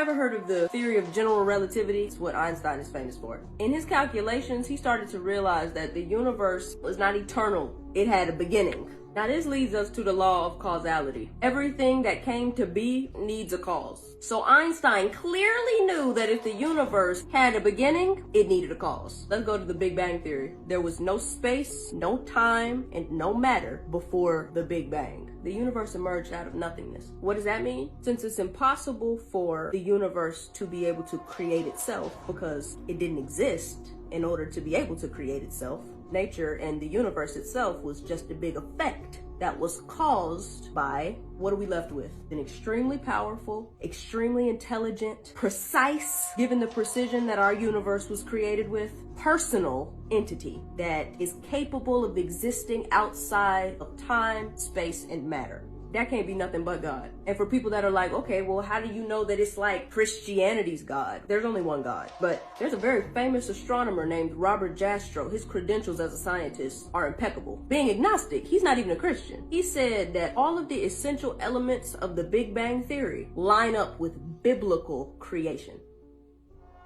ever heard of the theory of general relativity? It's what Einstein is famous for. In his calculations, he started to realize that the universe was not eternal. It had a beginning. Now this leads us to the law of causality. Everything that came to be needs a cause. So Einstein clearly knew that if the universe had a beginning, it needed a cause. Let's go to the Big Bang Theory. There was no space, no time, and no matter before the Big Bang. The universe emerged out of nothingness. What does that mean? Since it's impossible for the universe to be able to create itself because it didn't exist in order to be able to create itself, nature and the universe itself was just a big effect that was caused by, what are we left with? An extremely powerful, extremely intelligent, precise, given the precision that our universe was created with, personal entity that is capable of existing outside of time, space, and matter. That can't be nothing but God. And for people that are like, okay, well, how do you know that it's like Christianity's God? There's only one God. But there's a very famous astronomer named Robert Jastrow. His credentials as a scientist are impeccable. Being agnostic, he's not even a Christian. He said that all of the essential elements of the Big Bang Theory line up with biblical creation.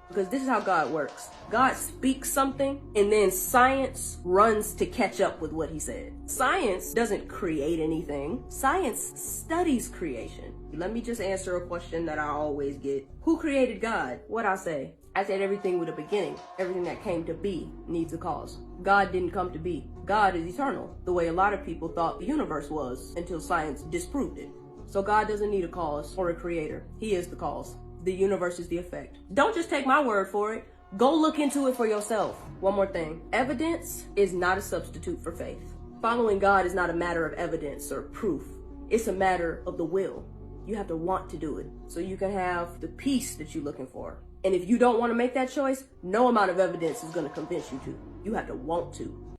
Because this is how God works. God speaks something and then science runs to catch up with what he said. Science doesn't create anything. Science studies creation. Let me just answer a question that I always get. Who created God? What'd I say? I said everything with a beginning. Everything that came to be needs a cause. God didn't come to be. God is eternal, the way a lot of people thought the universe was until science disproved it. So God doesn't need a cause or a creator. He is the cause. The universe is the effect. Don't just take my word for it. Go look into it for yourself. One more thing. Evidence is not a substitute for faith. Following God is not a matter of evidence or proof. It's a matter of the will. You have to want to do it so you can have the peace that you're looking for. And if you don't want to make that choice, no amount of evidence is going to convince you to. You have to want to.